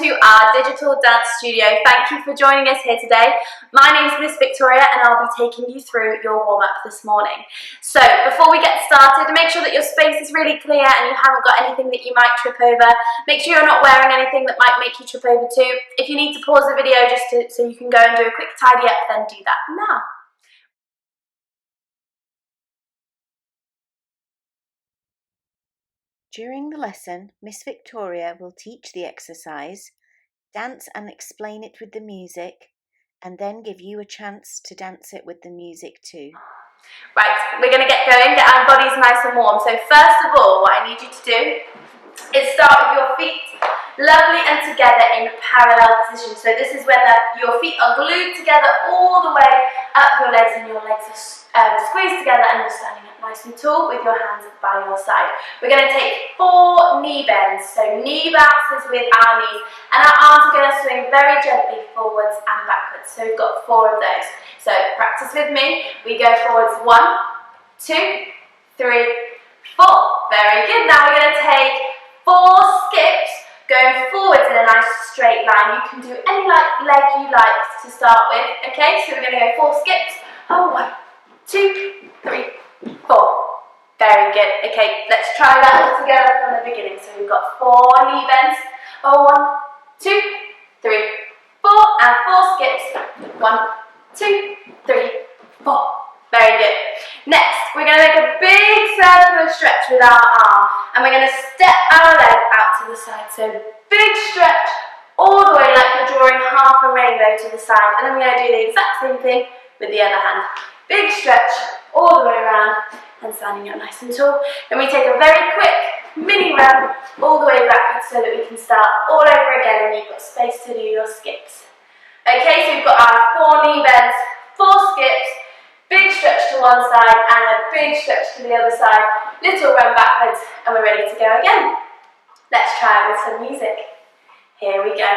to our digital dance studio. Thank you for joining us here today. My name is Miss Victoria and I'll be taking you through your warm-up this morning. So before we get started, make sure that your space is really clear and you haven't got anything that you might trip over. Make sure you're not wearing anything that might make you trip over too. If you need to pause the video so you can go and do a quick tidy up, then do that now. During the lesson, Miss Victoria will teach the exercise, dance and explain it with the music, and then give you a chance to dance it with the music too. Right, we're going to get going, get our bodies nice and warm. So first of all, what I need you to do is start with your feet lovely and together in parallel position. So this is when your feet are glued together all the way up your legs, and your legs are squeezed together, and you're standing up nice and tall with your hands by your side. We're going to take 4 knee bends, so knee bounces with our knees, and our arms are going to swing very gently forwards and backwards. So we've got 4 of those. So practice with me. We go forwards 1, 2, 3, 4. Very good. Now we're going to take 4 skips, going forwards in a nice straight line. You can do any leg you like to start with. Okay, so we're going to go 4 skips. 1, 2, 3, 4. Very good. Okay, let's try that all together from the beginning. So we've got 4 knee bends. 1, 2, 3, 4, and 4 skips. 1, 2, 3, 4. Very good. Next, we're going to make a big circular stretch with our arm, and we're going to step our leg out to the side. So big stretch all the way like you're drawing half a rainbow to the side, and then we're going to do the exact same thing with the other hand. Big stretch all the way around and standing up nice and tall. Then we take a very quick mini run all the way backwards so that we can start all over again and you've got space to do your skips. Okay, so we've got our 4 knee bends, 4 skips, big stretch to one side and a big stretch to the other side, little run backwards, and we're ready to go again. Let's try it with some music. Here we go.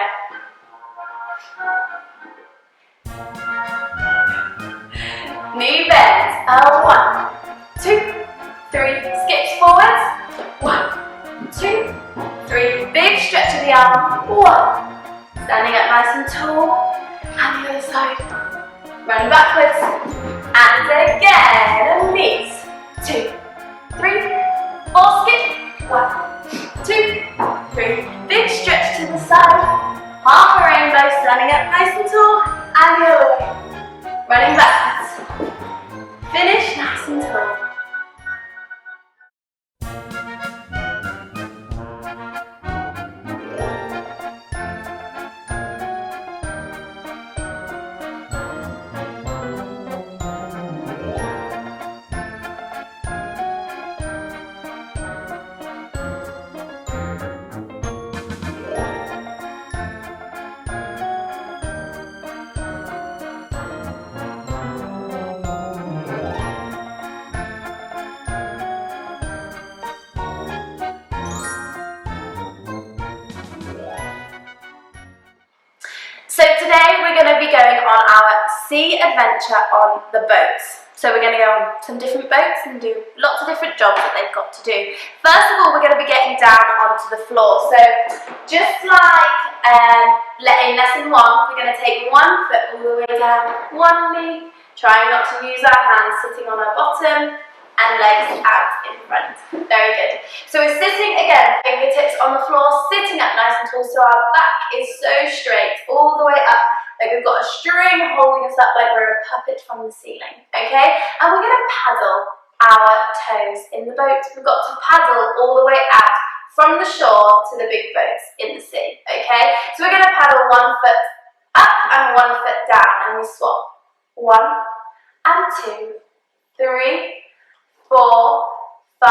Knee bends. 1, 2, 3. Skips forwards. 1, 2, 3. Big stretch of the arm. 1. Standing up nice and tall. And the other side. Run backwards. And again. And knees. 2, 3, 4. Skip. 1, 2, 3. Big stretch to the side. Half a rainbow. Standing up nice and tall. And the other way. Running backwards. Finish nice and tall. So today we're going to be going on our sea adventure on the boats. So we're going to go on some different boats and do lots of different jobs that they've got to do. First of all, we're going to be getting down onto the floor. So just like in lesson 1, we're going to take 1 foot all the way down, 1 knee, trying not to use our hands, sitting on our bottom, and legs out in front. Very good. So we're sitting again, fingertips on the floor, sitting up nice and tall, so our back is so straight all the way up, like we've got a string holding us up like we're a puppet from the ceiling. Okay? And we're going to paddle our toes in the boat. We've got to paddle all the way out from the shore to the big boats in the sea. Okay? So we're going to paddle 1 foot up and 1 foot down, and we swap. 1 and 2, 3, 4, 5,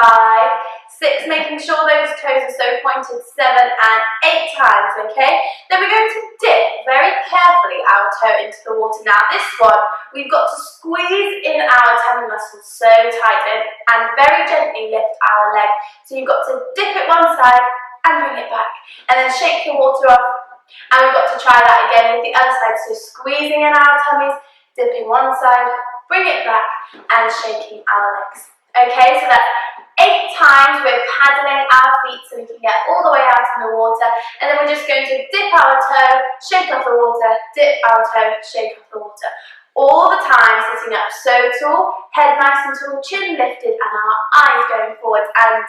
6, making sure those toes are so pointed, 7 and 8 times, okay? Then we're going to dip very carefully our toe into the water. Now this one, we've got to squeeze in our tummy muscles so tight and very gently lift our leg. So you've got to dip it one side and bring it back, and then shake the water off. And we've got to try that again with the other side, so squeezing in our tummies, dipping one side, bring it back, and shaking our legs. Okay, so that's 8 times we're paddling our feet so we can get all the way out in the water, and then we're just going to dip our toe, shake off the water, dip our toe, shake off the water. All the time sitting up so tall, head nice and tall, chin lifted, and our eyes going forward. And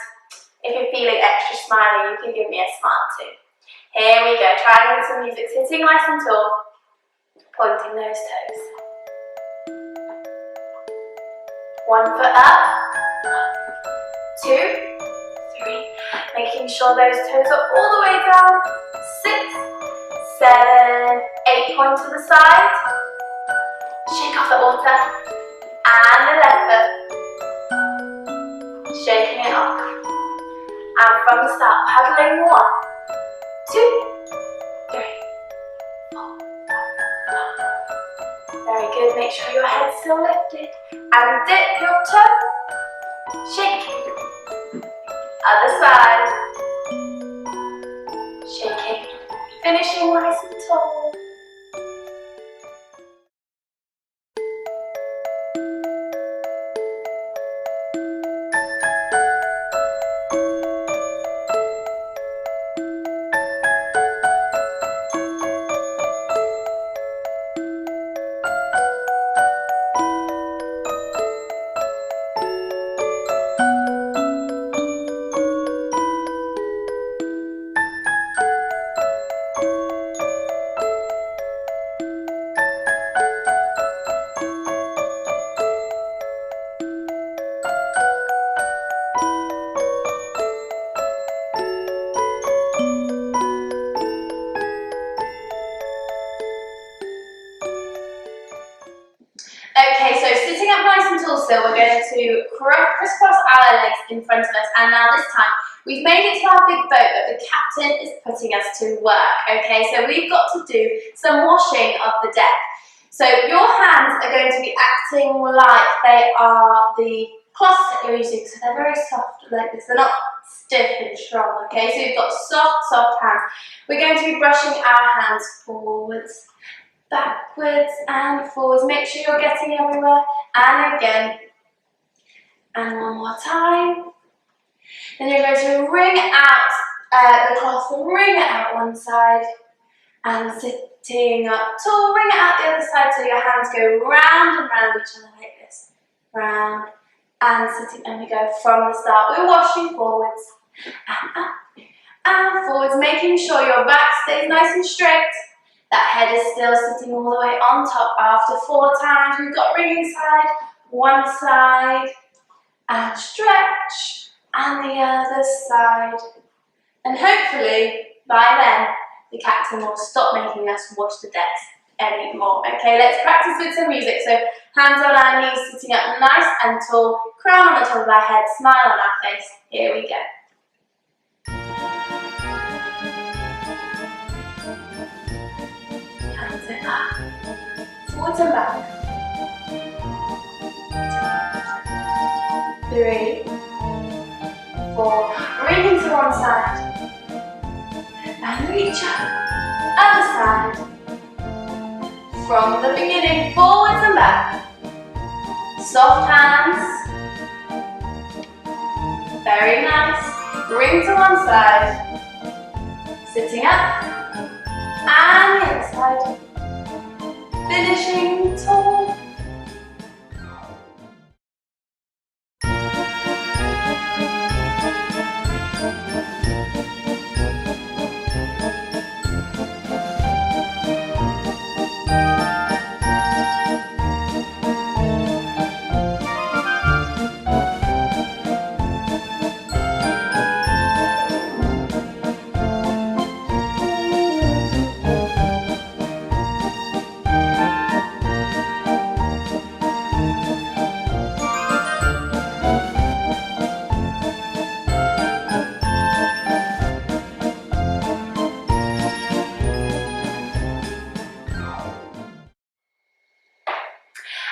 if you're feeling extra smiley, you can give me a smile too. Here we go, trying with some music, sitting nice and tall, pointing those toes. 1 foot up, 2, 3, making sure those toes are all the way down, 6, 7, 8, point to the side, shake off the water, and the left foot, shaking it off, and from the start, paddling 1, 2, 3, 4, 5. Very good, make sure your head's still lifted, and dip your toe, shake, other side, shaking, finishing nice and tall. Okay, so sitting up nice and tall still, we're going to crisscross our legs in front of us, and now this time we've made it to our big boat, but the captain is putting us to work. Okay, so we've got to do some washing of the deck. So your hands are going to be acting like they are the cloths that you're using, so they're very soft like this, they're not stiff and strong. Okay, so you've got soft hands. We're going to be brushing our hands forwards, backwards and forwards. Make sure you're getting everywhere, and again, and one more time. Then you're going to wring out the cloth, wring it out one side, and sitting up tall, wring it out the other side so your hands go round and round each other like this. Round and sitting, and we go from the start. We're washing forwards and up and forwards, making sure your back stays nice and straight. That head is still sitting all the way on top. After 4 times, we've got wringing side, one side, and stretch, and the other side. And hopefully, by then, the captain will stop making us wash the decks anymore. Okay, let's practice with some music. So, hands on our knees, sitting up nice and tall, crown on the top of our head, smile on our face. Here we go. Forwards and back. 3, 4. Bring to one side. And reach up. Other side. From the beginning, forwards and back. Soft hands. Very nice. Bring to one side. Sitting up. And the other side. Finishing tall.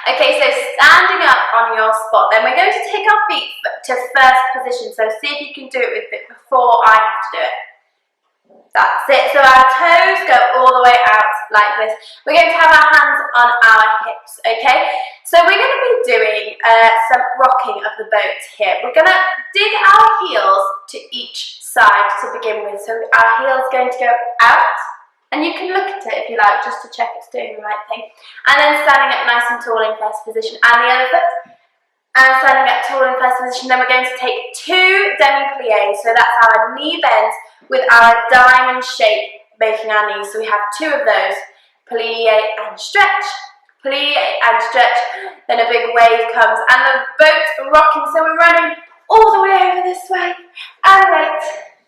Okay, so standing up on your spot, then we're going to take our feet to first position. So see if you can do it with it before I have to do it. That's it. So our toes go all the way out like this. We're going to have our hands on our hips, okay? So we're going to be doing some rocking of the boat here. We're going to dig our heels to each side to begin with. So our heel's going to go out, and you can look at it if you like, just to check it's doing the right thing. And then standing up nice and tall in first position, and the other foot. And standing up tall in first position, then we're going to take 2 demi-pliés. So that's our knee bend with our diamond shape making our knees. So we have 2 of those. Plie and stretch, plie and stretch. Then a big wave comes and the boat rocking. So we're running all the way over this way and right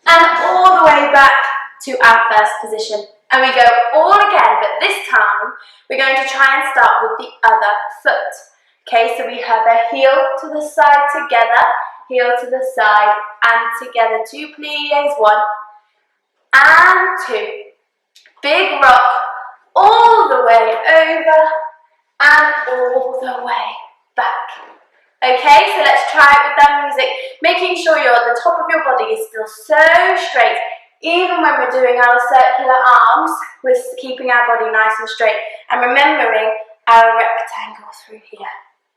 and all the way back to our first position. And we go all again, but this time we're going to try and start with the other foot. Okay, so we have a heel to the side together, heel to the side and together. 2 pliés, 1 and 2. Big rock all the way over and all the way back. Okay, so let's try it with that music, making sure the top of your body is still so straight. Even when we're doing our circular arms, we're keeping our body nice and straight and remembering our rectangle through here.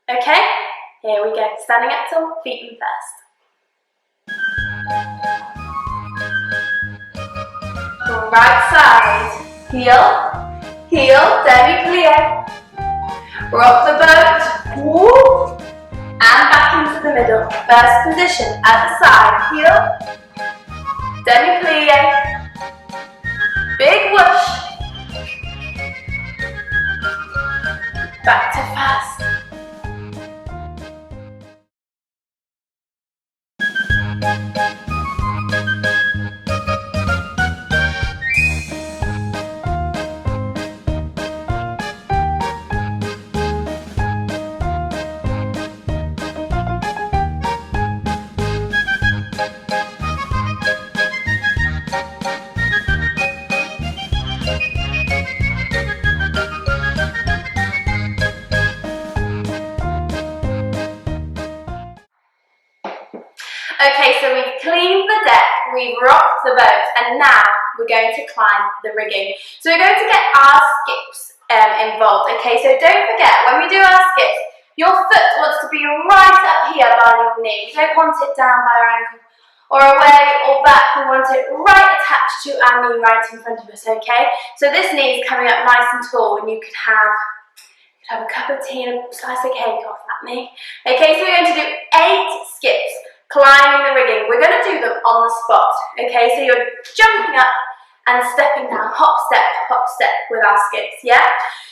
Okay, here we go. Standing up tall, feet in first. Right side, heel, heel, demi-plie. Rock the boat, whoop, and back into the middle. First position, at the side, heel, demi-plie, big whoosh, back to first. Okay, so we've cleaned the deck, we've rocked the boat, and now we're going to climb the rigging. So we're going to get our skips involved, okay? So don't forget, when we do our skips, your foot wants to be right up here by your knee. You don't want it down by our ankle or away or back. We want it right attached to our knee right in front of us, okay? So this knee is coming up nice and tall, and you could have a cup of tea and a slice of cake off that knee. Okay, so we're going to do 8 skips. Climbing the rigging. We're going to do them on the spot, okay? So you're jumping up and stepping down, hop, step with our skips, yeah?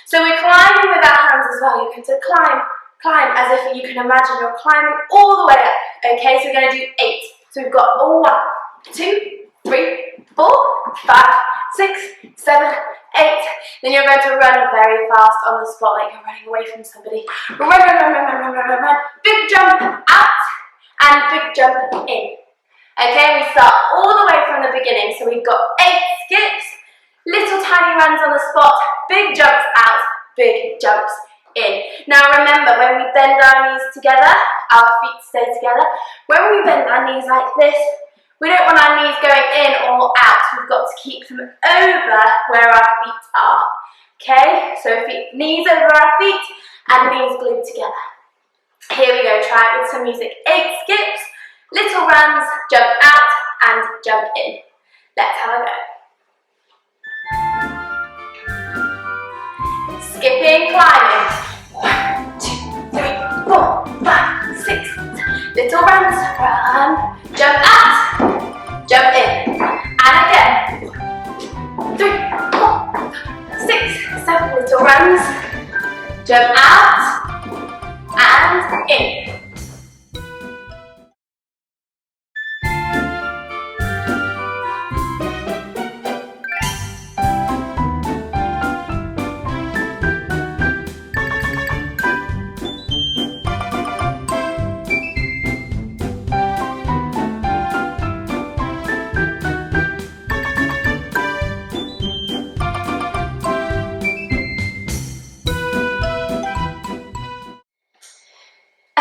So we're climbing with our hands as well. You're going to climb as if you can imagine you're climbing all the way up, okay? So we're going to do 8. So we've got 1, 2, 3, 4, 5, 6, 7, 8. Then you're going to run very fast on the spot like you're running away from somebody. Run. Big jump out. And big jump in. Okay, we start all the way from the beginning. So we've got 8 skips, little tiny runs on the spot, big jumps out, big jumps in. Now remember, when we bend our knees together, our feet stay together. When we bend our knees like this, we don't want our knees going in or out. We've got to keep them over where our feet are. Okay, so knees over our feet and knees glued together. Here we go, try it with some music. 8 skips, little runs, jump out and jump in. Let's have a go. Skipping, climbing. 1, 2, 3, 4, 5, 6. Little runs, run, jump out, jump in. And again. 3, 4, 6, 7. Little runs, jump out, and in.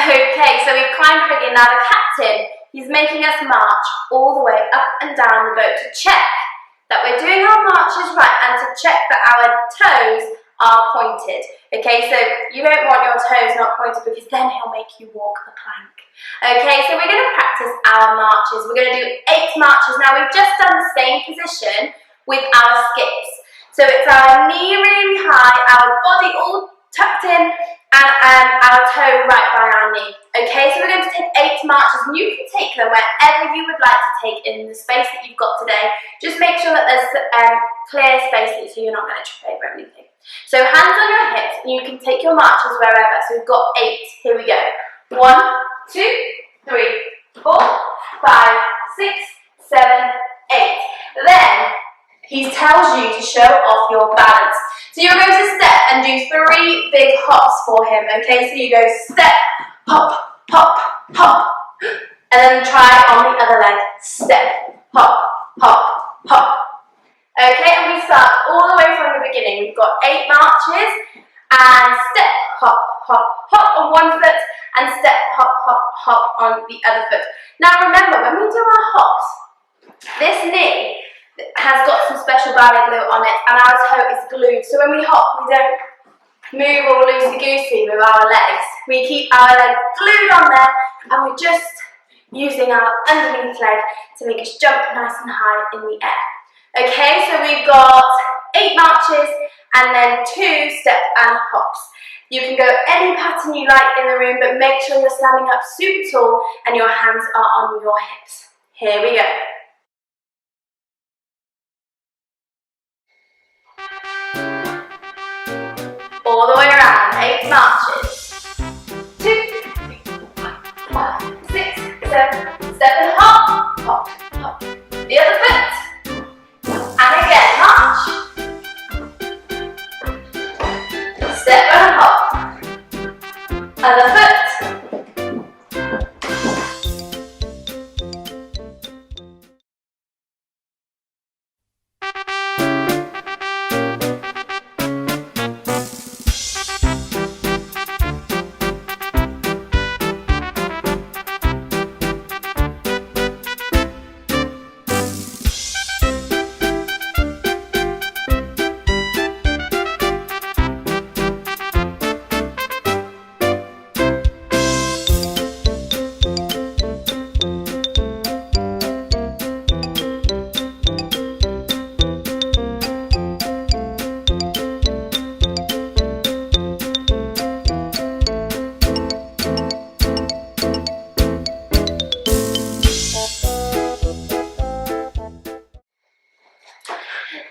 Okay, so we've climbed the rigging. Now the captain, he's making us march all the way up and down the boat to check that we're doing our marches right and to check that our toes are pointed. Okay, so you don't want your toes not pointed because then he'll make you walk the plank. Okay, so we're going to practice our marches. We're going to do 8 marches. Now we've just done the same position with our skips. So it's our knee really high, our body all tucked in, and our toe right by our knee. Okay, so we're going to take 8 marches, and you can take them wherever you would like to take in the space that you've got today. Just make sure that there's clear spaces so you're not going to trip over anything. So hands on your hips, and you can take your marches wherever. So we've got 8. Here we go. 1, 2, 3, 4, 5, 6, 7, 8. Then he tells you to show off your balance. So you're going to step and do 3 big hops for him, okay? So you go step, hop, hop, hop. And then try on the other leg. Step, hop, hop, hop. Okay, and we start all the way from the beginning. We've got 8 marches, and step, hop, hop, hop on one foot, and step, hop, hop, hop on the other foot. Now remember, when we do our hops, this knee has got some special ballet glue on it, and our toe is glued. So when we hop, we don't move all loosey-goosey with our legs. We keep our leg glued on there, and we're just using our underneath leg to make us jump nice and high in the air. Okay, so we've got 8 marches and then 2 step and hops. You can go any pattern you like in the room, but make sure you're standing up super tall and your hands are on your hips. Here we go. All the way around, 8 marches. 2, 3, 4, 5, 6, 7, step and hop, hop, hop. The other foot. And again, march. Step and hop. Other foot.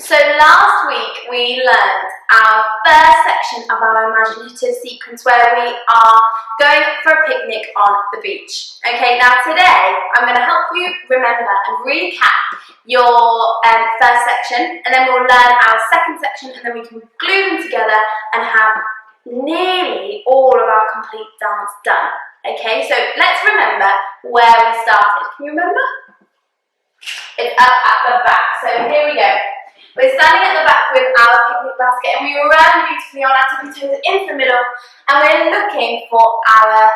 So last week we learned our first section of our imaginative sequence where we are going for a picnic on the beach. Okay, now today I'm going to help you remember and recap your first section, and then we'll learn our second section, and then we can glue them together and have nearly all of our complete dance done. Okay, so let's remember where we started. Can you remember? It's up at the back. So here we go. We're standing at the back with our picnic basket, and we run beautifully on our tippy toes into the middle, and we're looking for our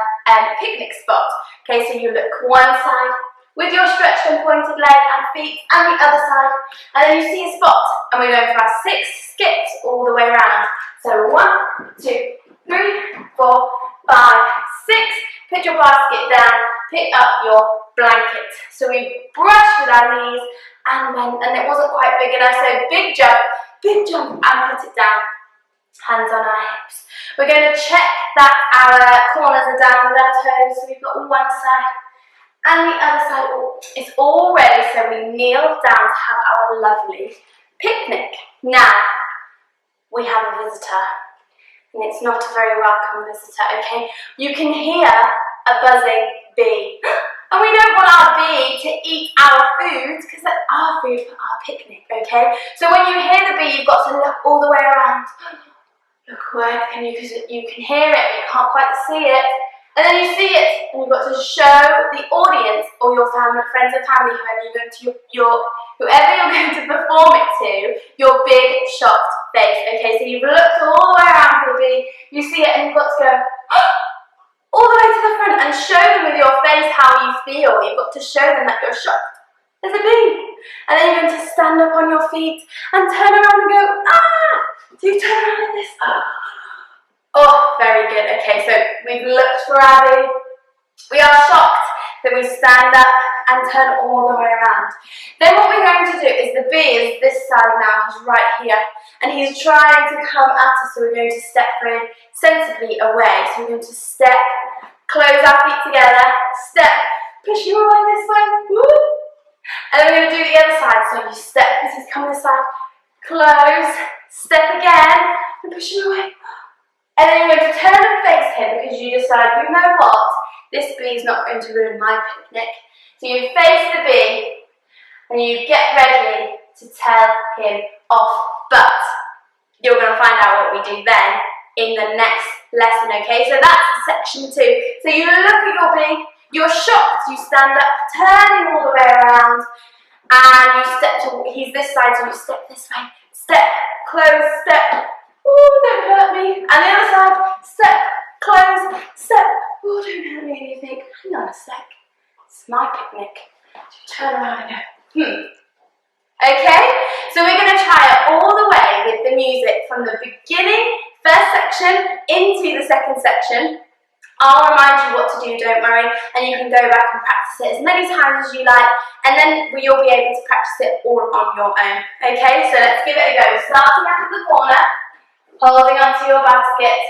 picnic spot. Okay, so you look one side with your stretched and pointed leg and feet, and the other side, and then you see a spot, and we're going for our 6 skips all the way around. So 1, 2, 3, 4, 5, 6. Put your basket down, pick up your blanket. So we brush with our knees, and it wasn't quite big enough, so big jump, and put it down. Hands on our hips. We're going to check that our corners are down with our toes, so we've got one side and the other side. It's all ready, so we kneel down to have our lovely picnic. Now, we have a visitor, and it's not a very welcome visitor, okay? You can hear a buzzing bee. And we don't want our bee to eat our food, because that's our food for our picnic, okay? So when you hear the bee, you've got to look all the way around. Look where can you, because you can hear it, but you can't quite see it. And then you see it, and you've got to show the audience or your family, friends and family, whoever you're going to perform it to, your big shocked face, okay? So you've looked all the way around for the bee, you see it, and you've got to go all the way to the front and show them with your face how you feel. You've got to show them that you're shocked. There's a bee. And And then you're going to stand up on your feet and turn around and go, ah! So you turn around like this. Oh, very good. Okay, so we've looked for Abby. We are shocked that we stand up and turn all the way around. Then what we're going to do is the B is this side now, he's right here. And he's trying to come at us, so we're going to step very sensibly away. So we're going to step, close our feet together, step, push you away this way, woo! And then we're going to do the other side. So you step because he's coming this side, close, step again, and push him away. And then you're going to turn and face him because you decide, you know what, this bee is not going to ruin my picnic. So you face the bee and you get ready to tell him off. But you're going to find out what we do then in the next lesson, okay? So that's section 2. So you look at your bee, you're shocked, you stand up, turning all the way around, and you step to, he's this side, so you step this way, step, close, step, oh, don't hurt me, and the other side, step, close, step, oh, don't hurt me, and you think, hang on a sec, it's my picnic. So you turn around and go, Okay, so we're going to try it all the way with the music from the beginning, first section, into the second section. I'll remind you what to do, don't worry, and you can go back and practice it as many times as you like, and then you'll be able to practice it all on your own. Okay, so let's give it a go. Starting out of the corner, holding onto your basket.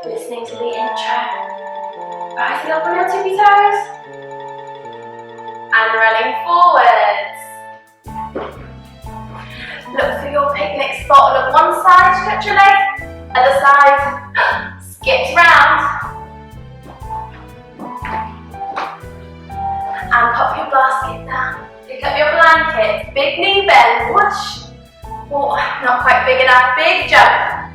Listening to the intro. Rising up on your tippy toes. And running forwards. Look for your picnic spot. Look one side, stretch your leg. Other side, skips round. And pop your basket down. Pick up your blanket. Big knee bend, whoosh. Oh, not quite big enough. Big jump.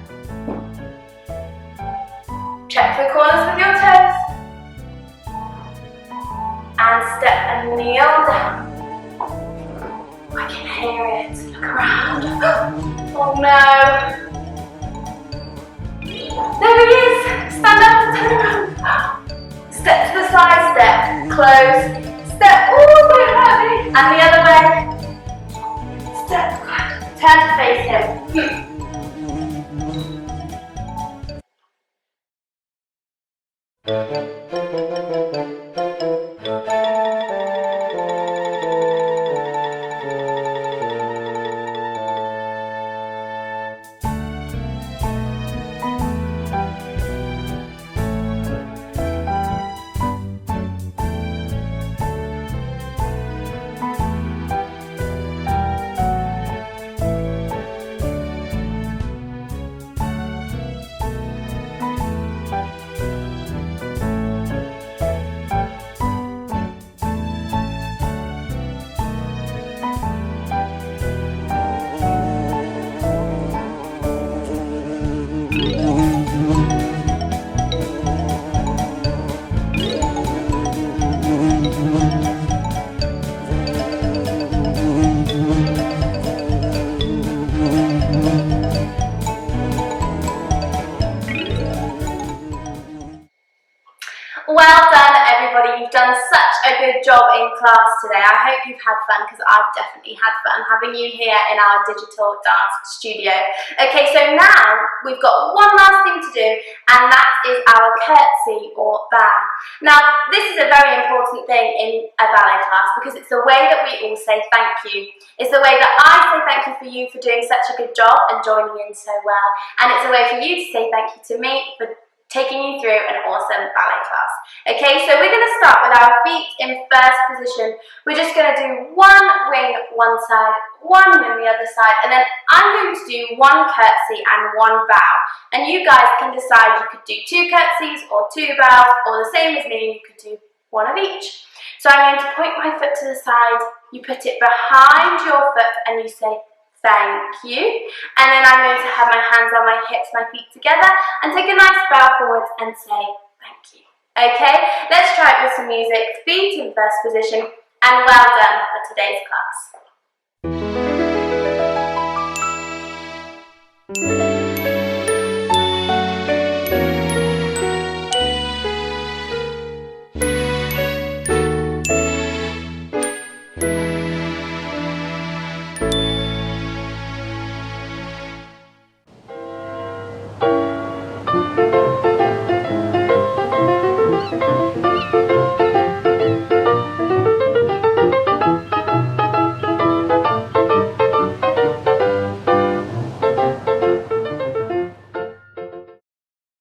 Check the corners with your toes. And step and kneel down. I can hear it. Look around. Oh no. There he is. Stand up and turn around. Step to the side, step. Close. Step. Oh, don't hurt me. And the other way. Step. Turn to face him. Well done everybody, you've done such a good job in class today. I hope you've had fun because I've definitely had fun having you here in our digital dance studio. Okay, so now we've got one last thing to do, and that is our curtsy or bow. Now this is a very important thing in a ballet class because it's the way that we all say thank you. It's the way that I say thank you for you for doing such a good job and joining in so well, and it's a way for you to say thank you to me for taking you through an awesome ballet class. Okay, so we're going to start with our feet in first position. We're just going to do one wing one side, one wing the other side, and then I'm going to do one curtsy and one bow. And you guys can decide you could do 2 curtsies or 2 bows, or the same as me, you could do one of each. So I'm going to point my foot to the side, you put it behind your foot and you say thank you, and then I'm going to have my hands on my hips, my feet together, and take a nice bow forwards and say thank you. Okay, let's try it with some music. Feet in first position, and well done for today's class.